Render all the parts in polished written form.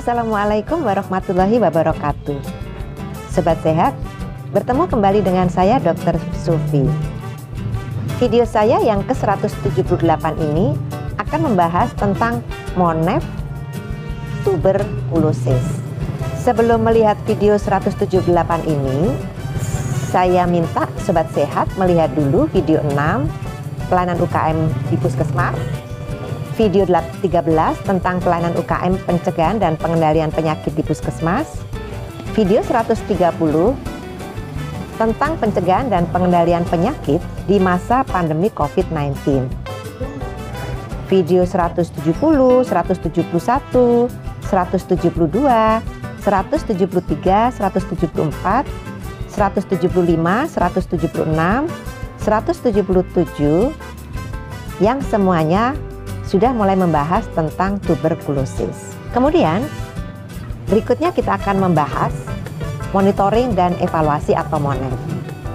Assalamualaikum warahmatullahi wabarakatuh. Sobat sehat, bertemu kembali dengan saya Dr. Sufi. Video saya yang ke-178 ini akan membahas tentang monef tuberkulosis. Sebelum melihat video 178 ini, saya minta Sobat sehat melihat dulu video 6 pelayanan UKM di Puskesmas, video 13 tentang pelayanan UKM pencegahan dan pengendalian penyakit di Puskesmas, video 130 tentang pencegahan dan pengendalian penyakit di masa pandemi COVID-19, video 170, 171, 172, 173, 174, 175, 176, 177 yang semuanya sudah mulai membahas tentang tuberkulosis. Kemudian berikutnya kita akan membahas monitoring dan evaluasi atau MONEF.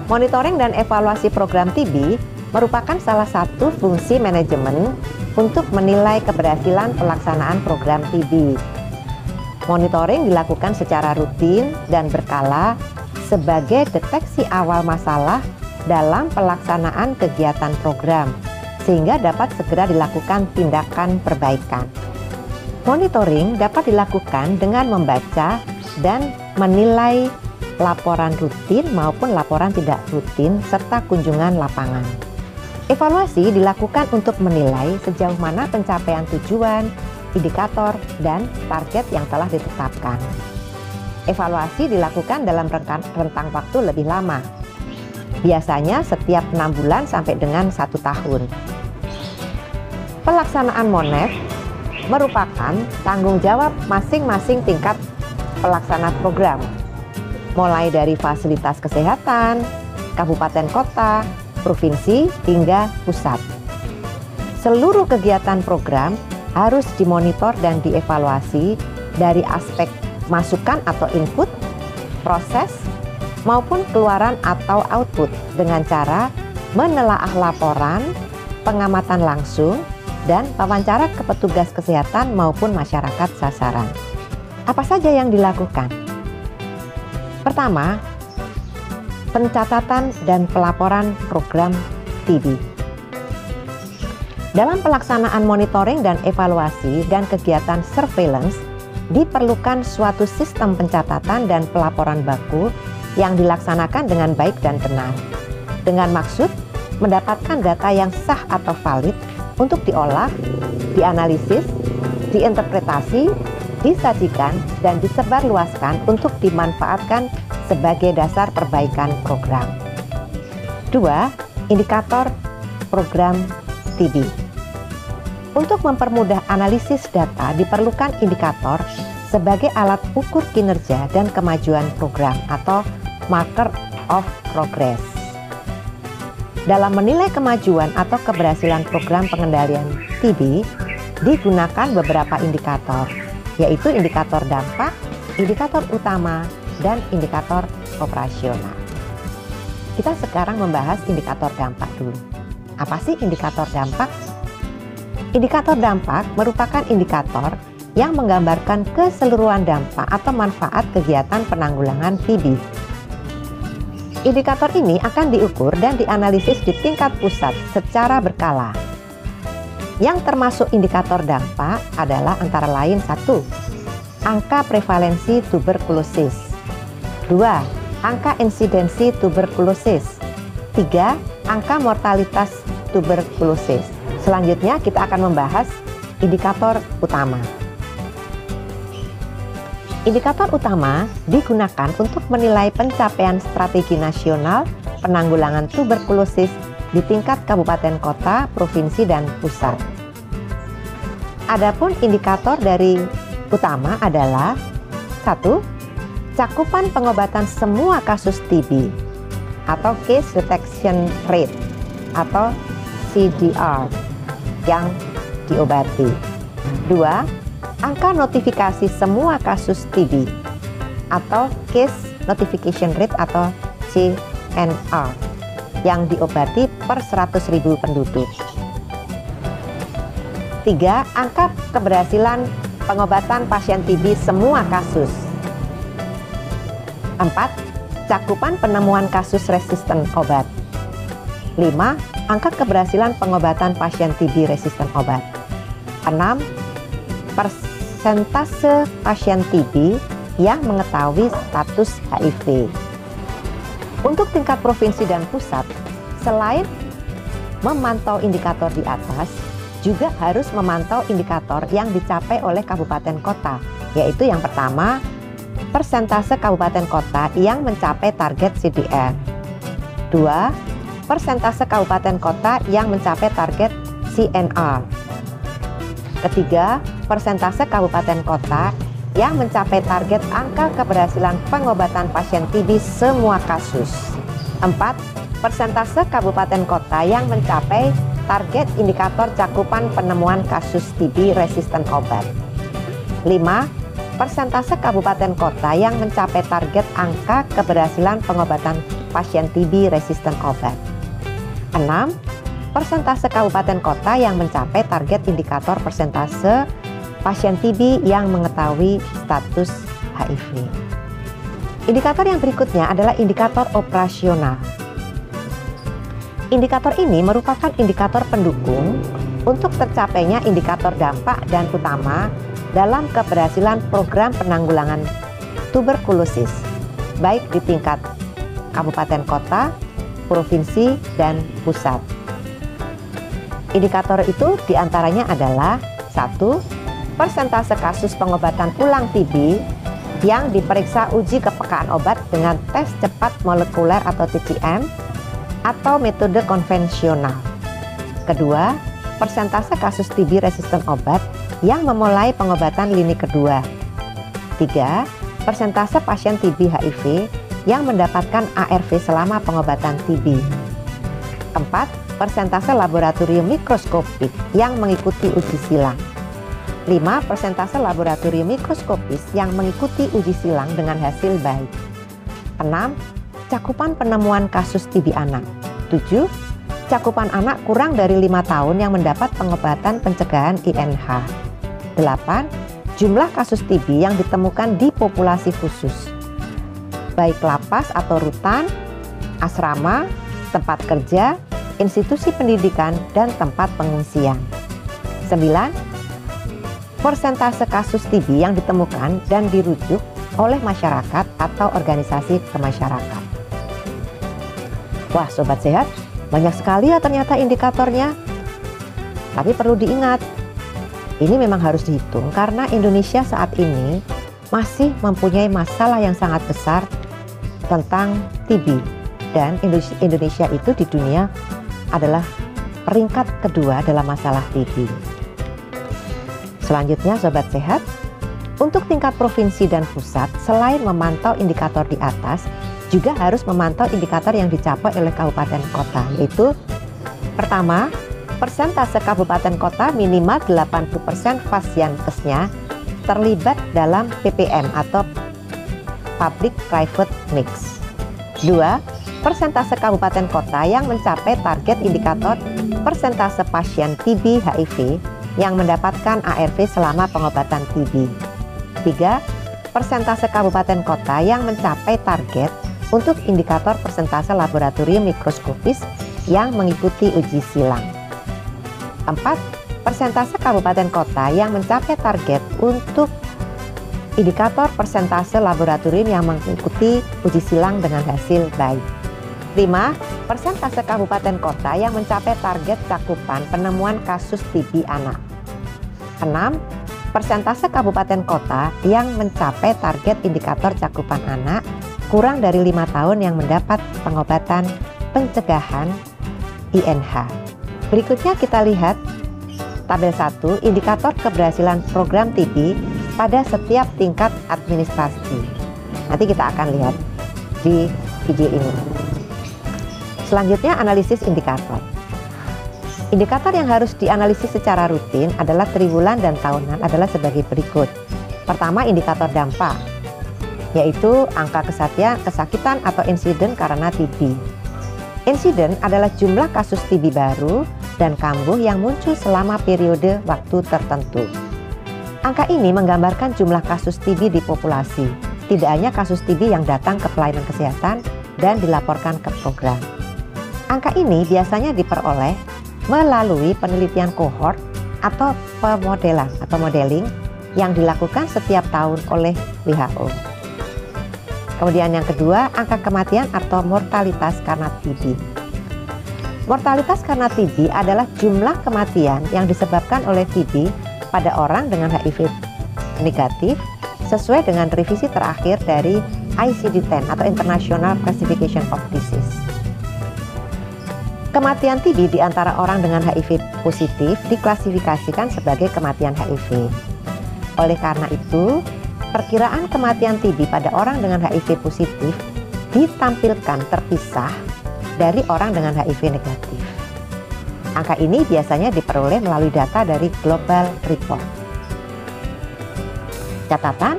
Monitoring dan evaluasi program TB merupakan salah satu fungsi manajemen untuk menilai keberhasilan pelaksanaan program TB. Monitoring dilakukan secara rutin dan berkala sebagai deteksi awal masalah dalam pelaksanaan kegiatan program, sehingga dapat segera dilakukan tindakan perbaikan. Monitoring dapat dilakukan dengan membaca dan menilai laporan rutin maupun laporan tidak rutin serta kunjungan lapangan. Evaluasi dilakukan untuk menilai sejauh mana pencapaian tujuan, indikator, dan target yang telah ditetapkan. Evaluasi dilakukan dalam rentang waktu lebih lama, biasanya setiap 6 bulan sampai dengan 1 tahun. Pelaksanaan MONEF merupakan tanggung jawab masing-masing tingkat pelaksana program, mulai dari fasilitas kesehatan, kabupaten kota, provinsi, hingga pusat. Seluruh kegiatan program harus dimonitor dan dievaluasi dari aspek masukan atau input, proses, maupun keluaran atau output dengan cara menelaah laporan, pengamatan langsung, dan wawancara ke petugas kesehatan maupun masyarakat sasaran. Apa saja yang dilakukan? Pertama, pencatatan dan pelaporan program TB. Dalam pelaksanaan monitoring dan evaluasi dan kegiatan surveillance, diperlukan suatu sistem pencatatan dan pelaporan baku yang dilaksanakan dengan baik dan benar, dengan maksud mendapatkan data yang sah atau valid untuk diolah, dianalisis, diinterpretasi, disajikan, dan disebarluaskan untuk dimanfaatkan sebagai dasar perbaikan program. 2. Indikator program TB. Untuk mempermudah analisis data diperlukan indikator sebagai alat ukur kinerja dan kemajuan program atau marker of progress. Dalam menilai kemajuan atau keberhasilan program pengendalian TB, digunakan beberapa indikator, yaitu indikator dampak, indikator utama, dan indikator operasional. Kita sekarang membahas indikator dampak dulu. Apa sih indikator dampak? Indikator dampak merupakan indikator yang menggambarkan keseluruhan dampak atau manfaat kegiatan penanggulangan TB. Indikator ini akan diukur dan dianalisis di tingkat pusat secara berkala. Yang termasuk indikator dampak adalah antara lain 1. Angka prevalensi tuberkulosis. 2. Angka insidensi tuberkulosis. 3. Angka mortalitas tuberkulosis. Selanjutnya kita akan membahas indikator utama. Indikator utama digunakan untuk menilai pencapaian strategi nasional penanggulangan tuberkulosis di tingkat kabupaten kota, provinsi, dan pusat. Adapun indikator dari utama adalah 1. Cakupan pengobatan semua kasus TB atau Case Detection Rate atau CDR yang diobati. 2. Angka notifikasi semua kasus TB atau Case Notification Rate atau CNR yang diobati per 100.000 penduduk. 3. Angka keberhasilan pengobatan pasien TB semua kasus. 4. Cakupan penemuan kasus resisten obat. 5. Angka keberhasilan pengobatan pasien TB resisten obat. 6. Persentase pasien TB yang mengetahui status HIV. Untuk tingkat provinsi dan pusat, selain memantau indikator di atas, juga harus memantau indikator yang dicapai oleh kabupaten kota, yaitu yang pertama, persentase kabupaten kota yang mencapai target CDR. 2. Persentase kabupaten kota yang mencapai target CNR. Ketiga, persentase kabupaten kota yang mencapai target angka keberhasilan pengobatan pasien TB semua kasus. 4. Persentase kabupaten kota yang mencapai target indikator cakupan penemuan kasus TB resisten obat. 5. Persentase kabupaten kota yang mencapai target angka keberhasilan pengobatan pasien TB resisten obat. 6. Persentase kabupaten kota yang mencapai target indikator persentase pasien TB yang mengetahui status HIV. Indikator yang berikutnya adalah indikator operasional. Indikator ini merupakan indikator pendukung untuk tercapainya indikator dampak dan utama dalam keberhasilan program penanggulangan tuberkulosis, baik di tingkat kabupaten kota, provinsi, dan pusat. Indikator itu diantaranya adalah 1. Persentase kasus pengobatan ulang TB yang diperiksa uji kepekaan obat dengan tes cepat molekuler atau TCM atau metode konvensional. Kedua, persentase kasus TB resisten obat yang memulai pengobatan lini kedua. 3. Persentase pasien TB HIV yang mendapatkan ARV selama pengobatan TB. 4. Persentase laboratorium mikroskopik yang mengikuti uji silang. 5. Persentase laboratorium mikroskopis yang mengikuti uji silang dengan hasil baik. 6. Cakupan penemuan kasus TB anak. 7. Cakupan anak kurang dari 5 tahun yang mendapat pengobatan pencegahan INH. 8. Jumlah kasus TB yang ditemukan di populasi khusus, baik lapas atau rutan, asrama, tempat kerja, institusi pendidikan, dan tempat pengungsian. 9. Persentase kasus TB yang ditemukan dan dirujuk oleh masyarakat atau organisasi kemasyarakatan. Wah, sobat sehat, banyak sekali ya ternyata indikatornya. Tapi perlu diingat, ini memang harus dihitung karena Indonesia saat ini masih mempunyai masalah yang sangat besar tentang TB. Dan Indonesia itu di dunia adalah peringkat kedua dalam masalah TB. Selanjutnya, sobat sehat, untuk tingkat provinsi dan pusat, selain memantau indikator di atas, juga harus memantau indikator yang dicapai oleh kabupaten kota, yaitu pertama, persentase kabupaten kota minimal 80% pasienkesnya terlibat dalam PPM atau Public Private Mix. 2. Persentase kabupaten kota yang mencapai target indikator persentase pasien TB HIV yang mendapatkan ARV selama pengobatan TB. 3. Persentase kabupaten kota yang mencapai target untuk indikator persentase laboratorium mikroskopis yang mengikuti uji silang. 4. Persentase kabupaten kota yang mencapai target untuk indikator persentase laboratorium yang mengikuti uji silang dengan hasil baik. 5. Persentase kabupaten kota yang mencapai target cakupan penemuan kasus TB anak. 6. Persentase kabupaten kota yang mencapai target indikator cakupan anak kurang dari 5 tahun yang mendapat pengobatan pencegahan INH. Berikutnya kita lihat tabel 1, indikator keberhasilan program TB pada setiap tingkat administrasi. Nanti kita akan lihat di video ini. Selanjutnya, analisis indikator. Indikator yang harus dianalisis secara rutin adalah triwulan dan tahunan adalah sebagai berikut. Pertama, indikator dampak, yaitu angka kesakitan atau insiden karena TB. Insiden adalah jumlah kasus TB baru dan kambuh yang muncul selama periode waktu tertentu. Angka ini menggambarkan jumlah kasus TB di populasi, tidak hanya kasus TB yang datang ke pelayanan kesehatan dan dilaporkan ke program. Angka ini biasanya diperoleh melalui penelitian kohort atau pemodelan atau modeling yang dilakukan setiap tahun oleh WHO. Kemudian yang kedua, angka kematian atau mortalitas karena TB. Mortalitas karena TB adalah jumlah kematian yang disebabkan oleh TB pada orang dengan HIV negatif sesuai dengan revisi terakhir dari ICD-10 atau International Classification of Disease. Kematian TB di antara orang dengan HIV positif diklasifikasikan sebagai kematian HIV. Oleh karena itu, perkiraan kematian TB pada orang dengan HIV positif ditampilkan terpisah dari orang dengan HIV negatif. Angka ini biasanya diperoleh melalui data dari Global Report. Catatan,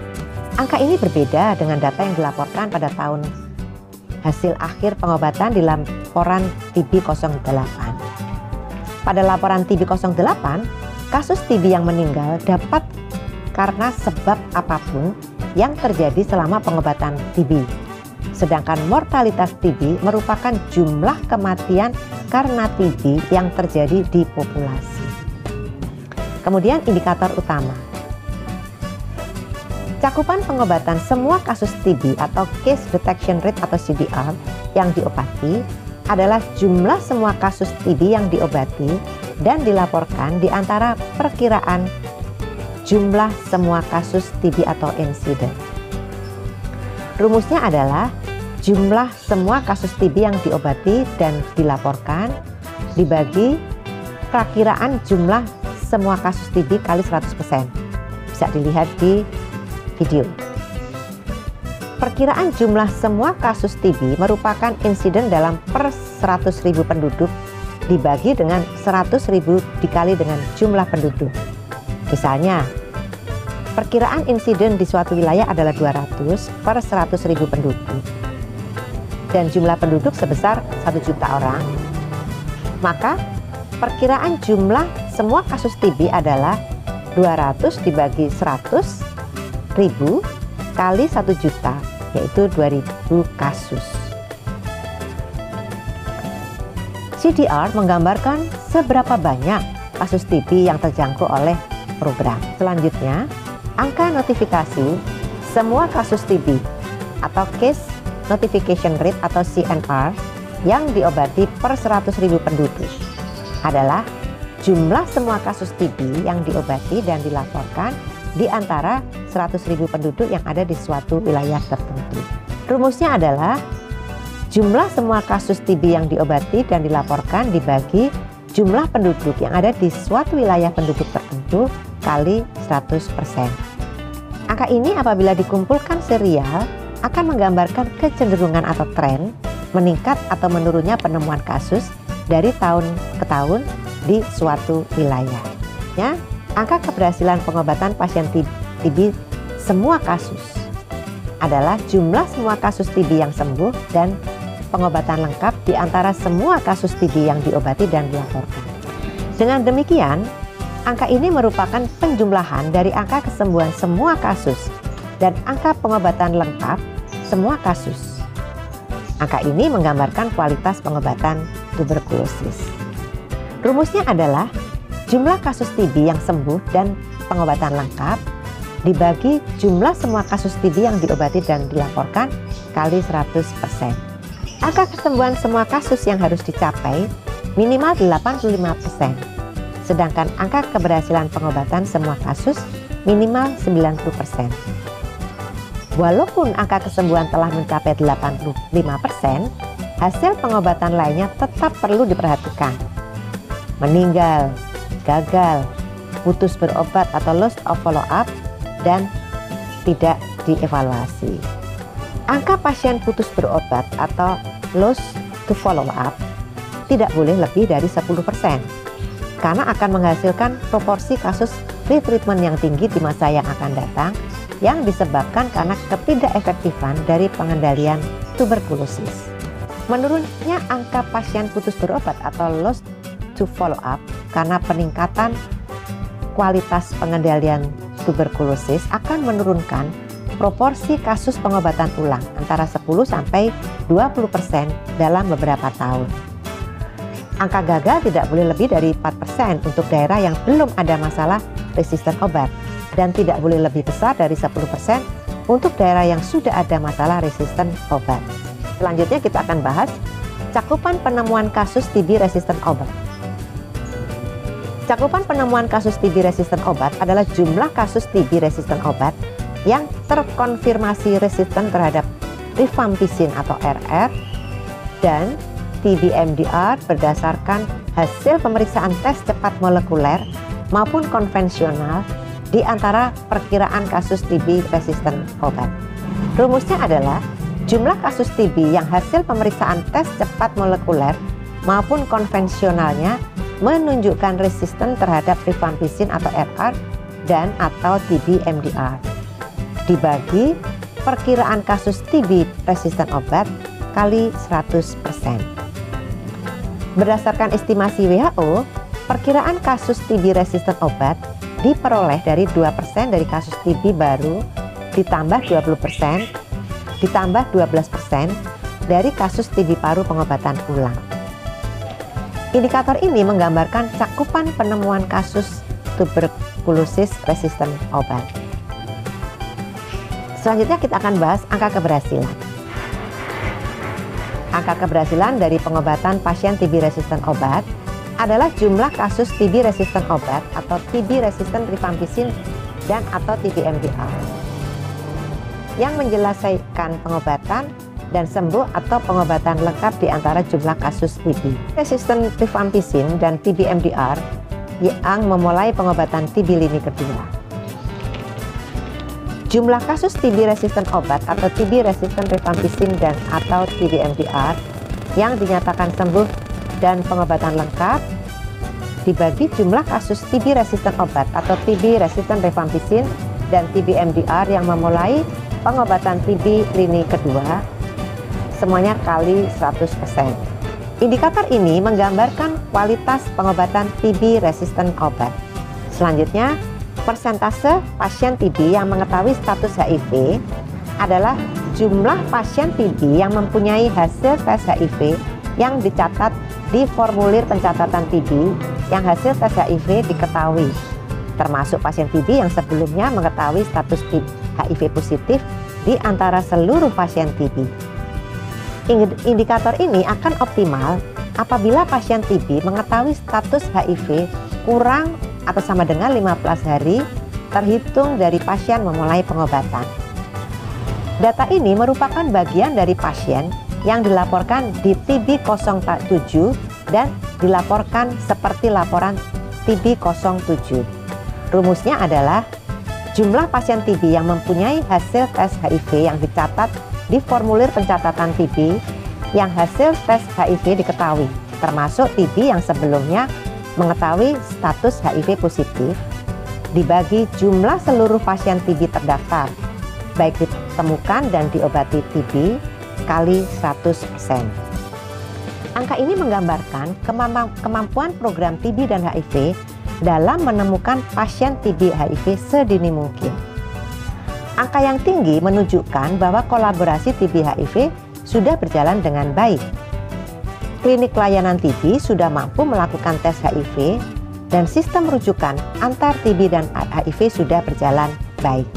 angka ini berbeda dengan data yang dilaporkan pada tahun hasil akhir pengobatan di laporan TB 08. Pada laporan TB 08, kasus TB yang meninggal dapat karena sebab apapun yang terjadi selama pengobatan TB. Sedangkan mortalitas TB merupakan jumlah kematian karena TB yang terjadi di populasi. Kemudian indikator utama. Cakupan pengobatan semua kasus TB atau Case Detection Rate atau CDR yang diobati adalah jumlah semua kasus TB yang diobati dan dilaporkan di antara perkiraan jumlah semua kasus TB atau insiden. Rumusnya adalah jumlah semua kasus TB yang diobati dan dilaporkan dibagi perakiraan jumlah semua kasus TB kali 100%. Bisa dilihat di video. Perkiraan jumlah semua kasus TB merupakan insiden dalam per 100.000 penduduk dibagi dengan 100.000 dikali dengan jumlah penduduk. Misalnya, perkiraan insiden di suatu wilayah adalah 200 per 100.000 penduduk dan jumlah penduduk sebesar 1 juta orang. Maka perkiraan jumlah semua kasus TB adalah 200 dibagi 100.000 kali 1 juta, yaitu 2.000 kasus. CDR menggambarkan seberapa banyak kasus TB yang terjangkau oleh program. Selanjutnya, angka notifikasi semua kasus TB atau Case Notification Rate atau CNR yang diobati per 100.000 penduduk adalah jumlah semua kasus TB yang diobati dan dilaporkan di antara 100.000 penduduk yang ada di suatu wilayah tertentu. Rumusnya adalah jumlah semua kasus TB yang diobati dan dilaporkan dibagi jumlah penduduk yang ada di suatu wilayah penduduk tertentu kali 100%. Angka ini apabila dikumpulkan serial akan menggambarkan kecenderungan atau tren meningkat atau menurunnya penemuan kasus dari tahun ke tahun di suatu wilayah. Ya, angka keberhasilan pengobatan pasien TB semua kasus adalah jumlah semua kasus TB yang sembuh dan pengobatan lengkap di antara semua kasus TB yang diobati dan dilaporkan. Dengan demikian, angka ini merupakan penjumlahan dari angka kesembuhan semua kasus dan angka pengobatan lengkap semua kasus. Angka ini menggambarkan kualitas pengobatan tuberkulosis. Rumusnya adalah jumlah kasus TB yang sembuh dan pengobatan lengkap dibagi jumlah semua kasus TB yang diobati dan dilaporkan kali 100%. Angka kesembuhan semua kasus yang harus dicapai minimal 85%. Sedangkan angka keberhasilan pengobatan semua kasus minimal 90%. Walaupun angka kesembuhan telah mencapai 85%, hasil pengobatan lainnya tetap perlu diperhatikan. Meninggal, gagal, putus berobat atau loss of follow-up, dan tidak dievaluasi. Angka pasien putus berobat atau loss to follow-up tidak boleh lebih dari 10%, karena akan menghasilkan proporsi kasus retreatment yang tinggi di masa yang akan datang yang disebabkan karena ketidakefektifan dari pengendalian tuberkulosis. Menurunnya angka pasien putus berobat atau loss to follow up karena peningkatan kualitas pengendalian tuberkulosis akan menurunkan proporsi kasus pengobatan ulang antara 10-20% dalam beberapa tahun. Angka gagal tidak boleh lebih dari 4% untuk daerah yang belum ada masalah resisten obat dan tidak boleh lebih besar dari 10% untuk daerah yang sudah ada masalah resisten obat. Selanjutnya kita akan bahas cakupan penemuan kasus TB resisten obat. Cakupan penemuan kasus TB resisten obat adalah jumlah kasus TB resisten obat yang terkonfirmasi resisten terhadap rifampicin atau RR dan TB MDR berdasarkan hasil pemeriksaan tes cepat molekuler maupun konvensional di antara perkiraan kasus TB resisten obat. Rumusnya adalah jumlah kasus TB yang hasil pemeriksaan tes cepat molekuler maupun konvensionalnya menunjukkan resisten terhadap rifampicin atau RR dan atau TB MDR dibagi perkiraan kasus TB resisten obat kali 100%. Berdasarkan estimasi WHO, perkiraan kasus TB resisten obat diperoleh dari 2% dari kasus TB baru ditambah 20% ditambah 12% dari kasus TB paru pengobatan ulang. Indikator ini menggambarkan cakupan penemuan kasus tuberkulosis resisten obat. Selanjutnya kita akan bahas angka keberhasilan. Angka keberhasilan dari pengobatan pasien TB resisten obat adalah jumlah kasus TB resisten obat atau TB resisten rifampicin dan atau TB MDR yang menjelaskan pengobatan dan sembuh atau pengobatan lengkap di antara jumlah kasus TB resisten rifampicin dan TB MDR yang memulai pengobatan TB lini kedua. Jumlah kasus TB resisten obat atau TB resisten rifampicin dan atau TB MDR yang dinyatakan sembuh dan pengobatan lengkap dibagi jumlah kasus TB resisten obat atau TB resisten rifampicin dan TB MDR yang memulai pengobatan TB lini kedua semuanya kali 100%. Indikator ini menggambarkan kualitas pengobatan TB resisten obat. Selanjutnya, persentase pasien TB yang mengetahui status HIV adalah jumlah pasien TB yang mempunyai hasil tes HIV yang dicatat di formulir pencatatan TB yang hasil tes HIV diketahui, termasuk pasien TB yang sebelumnya mengetahui status HIV positif di antara seluruh pasien TB. Indikator ini akan optimal apabila pasien TB mengetahui status HIV kurang atau sama dengan 15 hari terhitung dari pasien memulai pengobatan. Data ini merupakan bagian dari pasien yang dilaporkan di TB 07 dan dilaporkan seperti laporan TB 07. Rumusnya adalah jumlah pasien TB yang mempunyai hasil tes HIV yang dicatat di formulir pencatatan TB yang hasil tes HIV diketahui, termasuk TB yang sebelumnya mengetahui status HIV positif dibagi jumlah seluruh pasien TB terdaftar baik ditemukan dan diobati TB kali 100%. Angka ini menggambarkan kemampuan program TB dan HIV dalam menemukan pasien TB HIV sedini mungkin. Angka yang tinggi menunjukkan bahwa kolaborasi TB HIV sudah berjalan dengan baik. Klinik layanan TB sudah mampu melakukan tes HIV dan sistem rujukan antar TB dan HIV sudah berjalan baik.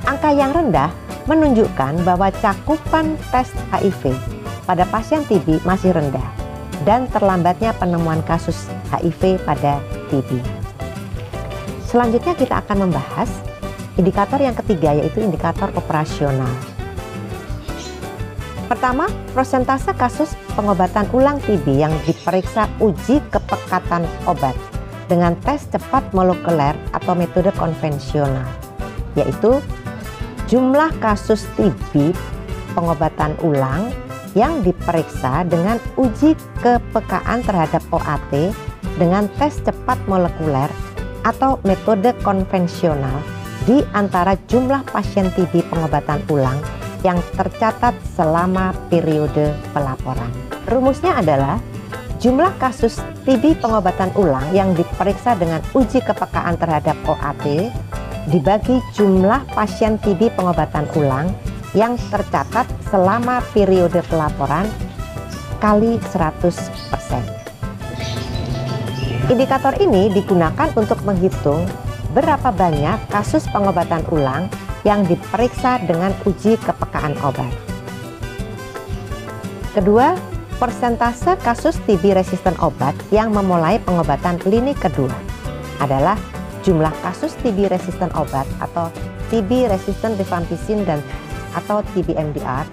Angka yang rendah menunjukkan bahwa cakupan tes HIV pada pasien TB masih rendah dan terlambatnya penemuan kasus HIV pada TB. Selanjutnya kita akan membahas indikator yang ketiga, yaitu indikator operasional. Pertama, persentase kasus pengobatan ulang TB yang diperiksa uji kepekatan obat dengan tes cepat molekuler atau metode konvensional, yaitu jumlah kasus TB pengobatan ulang yang diperiksa dengan uji kepekaan terhadap OAT dengan tes cepat molekuler atau metode konvensional di antara jumlah pasien TB pengobatan ulang yang tercatat selama periode pelaporan. Rumusnya adalah jumlah kasus TB pengobatan ulang yang diperiksa dengan uji kepekaan terhadap OAT dibagi jumlah pasien TB pengobatan ulang yang tercatat selama periode pelaporan kali 100%. Indikator ini digunakan untuk menghitung berapa banyak kasus pengobatan ulang yang diperiksa dengan uji kepekaan obat. Kedua, persentase kasus TB resisten obat yang memulai pengobatan klinik kedua adalah jumlah kasus TB resisten obat atau TB resisten rifampicin dan atau TB MDR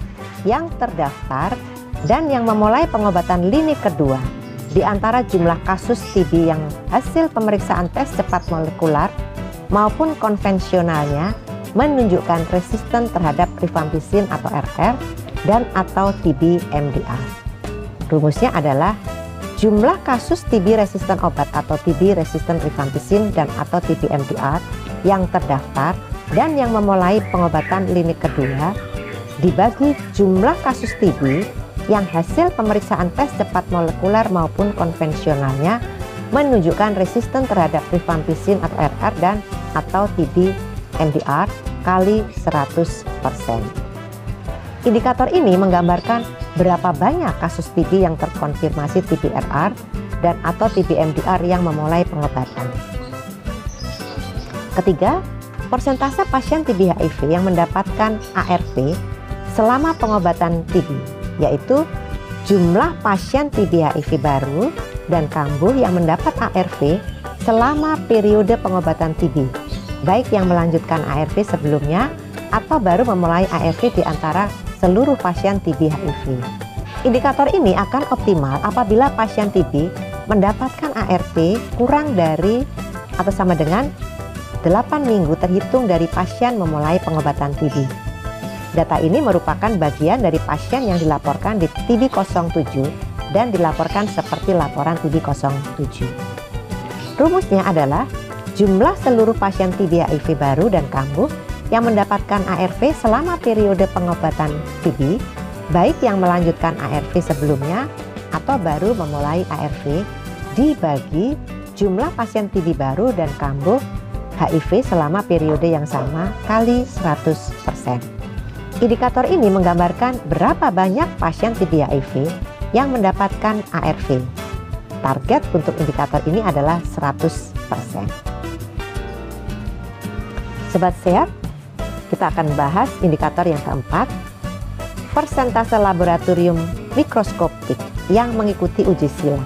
yang terdaftar dan yang memulai pengobatan klinik kedua di antara jumlah kasus TB yang hasil pemeriksaan tes cepat molekular maupun konvensionalnya menunjukkan resisten terhadap rifampicin atau RR dan atau TB MDR. Rumusnya adalah jumlah kasus TB resisten obat atau TB resisten rifampicin dan atau TB MDR yang terdaftar dan yang memulai pengobatan klinik kedua dibagi jumlah kasus TB yang hasil pemeriksaan tes cepat molekuler maupun konvensionalnya menunjukkan resisten terhadap rifampicin atau RR dan atau TB MDR kali 100%. Indikator ini menggambarkan berapa banyak kasus TB yang terkonfirmasi TB RR dan atau TB MDR yang memulai pengobatan. Ketiga, persentase pasien TB HIV yang mendapatkan ARV selama pengobatan TB, yaitu jumlah pasien TB HIV baru dan kambuh yang mendapat ARV selama periode pengobatan TB, baik yang melanjutkan ARV sebelumnya atau baru memulai ARV di antara seluruh pasien TB HIV. Indikator ini akan optimal apabila pasien TB mendapatkan ARV kurang dari atau sama dengan 8 minggu terhitung dari pasien memulai pengobatan TB. Data ini merupakan bagian dari pasien yang dilaporkan di TB 07 dan dilaporkan seperti laporan TB 07. Rumusnya adalah jumlah seluruh pasien TB HIV baru dan kambuh yang mendapatkan ARV selama periode pengobatan TB, baik yang melanjutkan ARV sebelumnya atau baru memulai ARV, dibagi jumlah pasien TB baru dan kambuh HIV selama periode yang sama kali 100%. Indikator ini menggambarkan berapa banyak pasien TB HIV yang mendapatkan ARV. Target untuk indikator ini adalah 100%. Sobat sehat, kita akan bahas indikator yang keempat, persentase laboratorium mikroskopik yang mengikuti uji silang.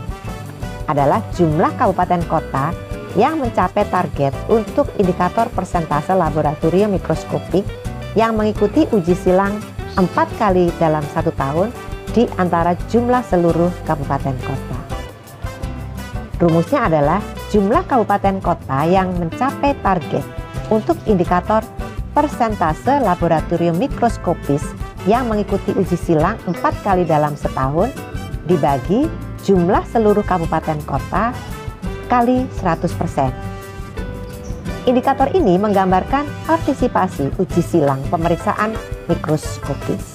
Adalah jumlah kabupaten kota yang mencapai target untuk indikator persentase laboratorium mikroskopik yang mengikuti uji silang 4 kali dalam 1 tahun di antara jumlah seluruh kabupaten kota. Rumusnya adalah jumlah kabupaten kota yang mencapai target untuk indikator persentase laboratorium mikroskopis yang mengikuti uji silang 4 kali dalam setahun dibagi jumlah seluruh kabupaten kota kali 100%. Indikator ini menggambarkan partisipasi uji silang pemeriksaan mikroskopis.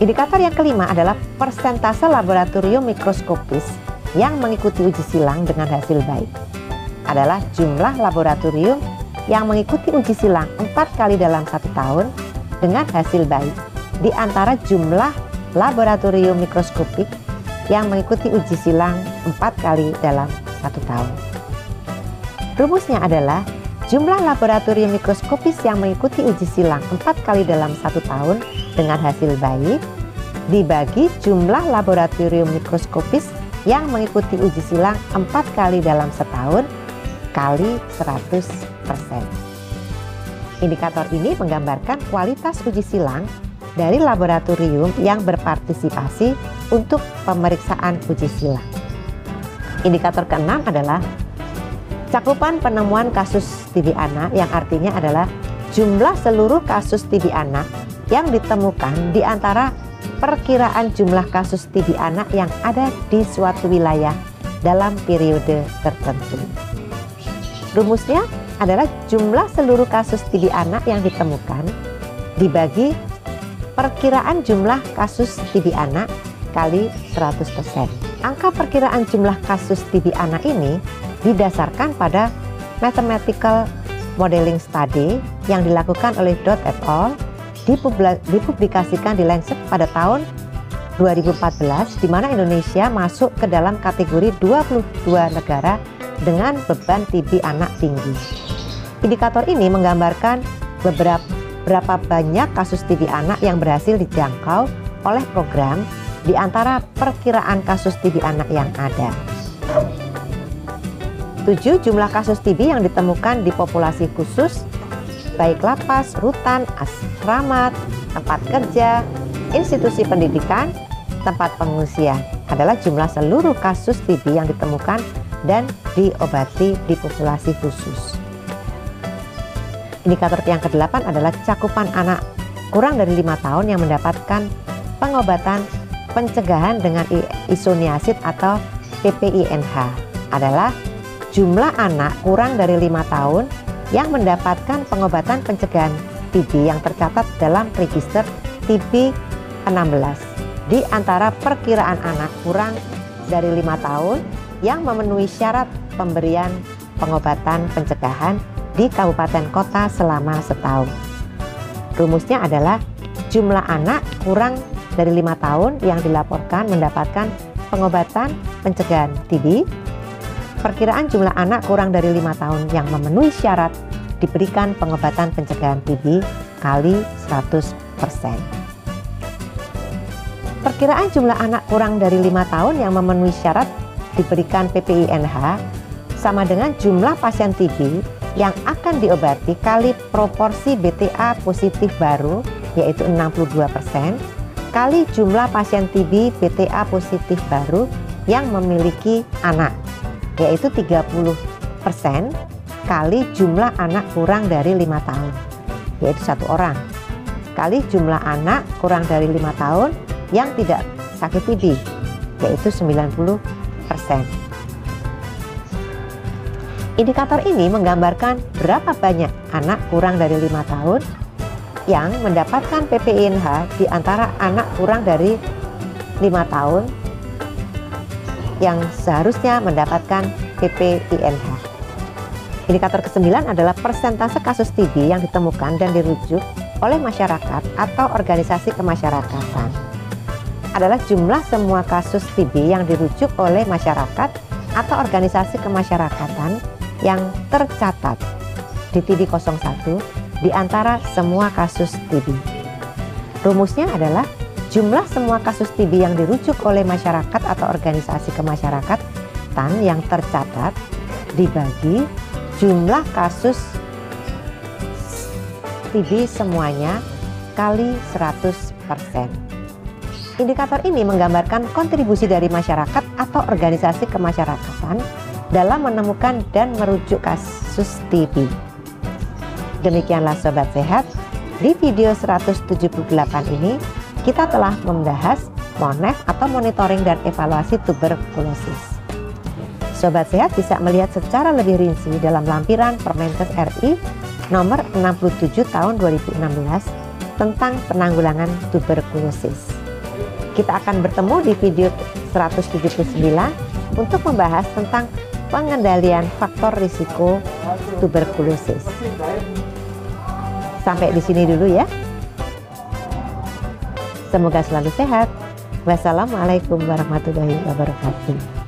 Indikator yang kelima adalah persentase laboratorium mikroskopis yang mengikuti uji silang dengan hasil baik. Adalah jumlah laboratorium yang mengikuti uji silang 4 kali dalam 1 tahun dengan hasil baik di antara jumlah laboratorium mikroskopik yang mengikuti uji silang 4 kali dalam 1 tahun. Rumusnya adalah jumlah laboratorium mikroskopis yang mengikuti uji silang 4 kali dalam 1 tahun dengan hasil baik dibagi jumlah laboratorium mikroskopis yang mengikuti uji silang 4 kali dalam setahun kali 100%. Indikator ini menggambarkan kualitas uji silang dari laboratorium yang berpartisipasi untuk pemeriksaan uji silang. Indikator keenam adalah cakupan penemuan kasus TB anak, yang artinya adalah jumlah seluruh kasus TB anak yang ditemukan di antara perkiraan jumlah kasus TB anak yang ada di suatu wilayah dalam periode tertentu. Rumusnya adalah jumlah seluruh kasus TB anak yang ditemukan dibagi perkiraan jumlah kasus TB anak kali 100%. Angka perkiraan jumlah kasus TB anak ini didasarkan pada Mathematical Modeling Study yang dilakukan oleh Dodd et al. Dipublikasikan di Lancet pada tahun 2014, di mana Indonesia masuk ke dalam kategori 22 negara dengan beban TB anak tinggi. Indikator ini menggambarkan berapa banyak kasus TB anak yang berhasil dijangkau oleh program di antara perkiraan kasus TB anak yang ada. 7. Jumlah kasus TB yang ditemukan di populasi khusus, baik lapas, rutan, asrama, tempat kerja, institusi pendidikan, tempat pengungsian, adalah jumlah seluruh kasus TB yang ditemukan dan diobati di populasi khusus. Indikator yang ke-8 adalah cakupan anak kurang dari 5 tahun yang mendapatkan pengobatan pencegahan dengan isoniazid atau PPINH, adalah jumlah anak kurang dari 5 tahun yang mendapatkan pengobatan pencegahan TB yang tercatat dalam register TB 16 di antara perkiraan anak kurang dari 5 tahun yang memenuhi syarat pemberian pengobatan pencegahan di kabupaten kota selama setahun. Rumusnya adalah jumlah anak kurang dari 5 tahun yang dilaporkan mendapatkan pengobatan pencegahan TB, perkiraan jumlah anak kurang dari 5 tahun yang memenuhi syarat diberikan pengobatan pencegahan TB kali 100%. Perkiraan jumlah anak kurang dari 5 tahun yang memenuhi syarat diberikan PPINH sama dengan jumlah pasien TB yang akan diobati kali proporsi BTA positif baru, yaitu 62%, kali jumlah pasien TB BTA positif baru yang memiliki anak, yaitu 30%, kali jumlah anak kurang dari 5 tahun, yaitu 1 orang, kali jumlah anak kurang dari 5 tahun yang tidak sakit TB, yaitu 90%. Indikator ini menggambarkan berapa banyak anak kurang dari 5 tahun yang mendapatkan PPINH di antara anak kurang dari 5 tahun yang seharusnya mendapatkan PPINH. Indikator ke-9 adalah persentase kasus TB yang ditemukan dan dirujuk oleh masyarakat atau organisasi kemasyarakatan. Adalah jumlah semua kasus TB yang dirujuk oleh masyarakat atau organisasi kemasyarakatan yang tercatat di TB 01 di antara semua kasus TB. Rumusnya adalah jumlah semua kasus TB yang dirujuk oleh masyarakat atau organisasi kemasyarakatan yang tercatat dibagi jumlah kasus TB semuanya kali 100%. Indikator ini menggambarkan kontribusi dari masyarakat atau organisasi kemasyarakatan dalam menemukan dan merujuk kasus TB. Demikianlah Sobat Sehat, di video 178 ini kita telah membahas MONEF atau monitoring dan evaluasi tuberkulosis. Sobat Sehat bisa melihat secara lebih rinci dalam lampiran Permenkes RI nomor 67 tahun 2016 tentang penanggulangan tuberkulosis. Kita akan bertemu di video 179 untuk membahas tentang pengendalian faktor risiko tuberkulosis. Sampai di sini dulu ya. Semoga selalu sehat. Wassalamualaikum warahmatullahi wabarakatuh.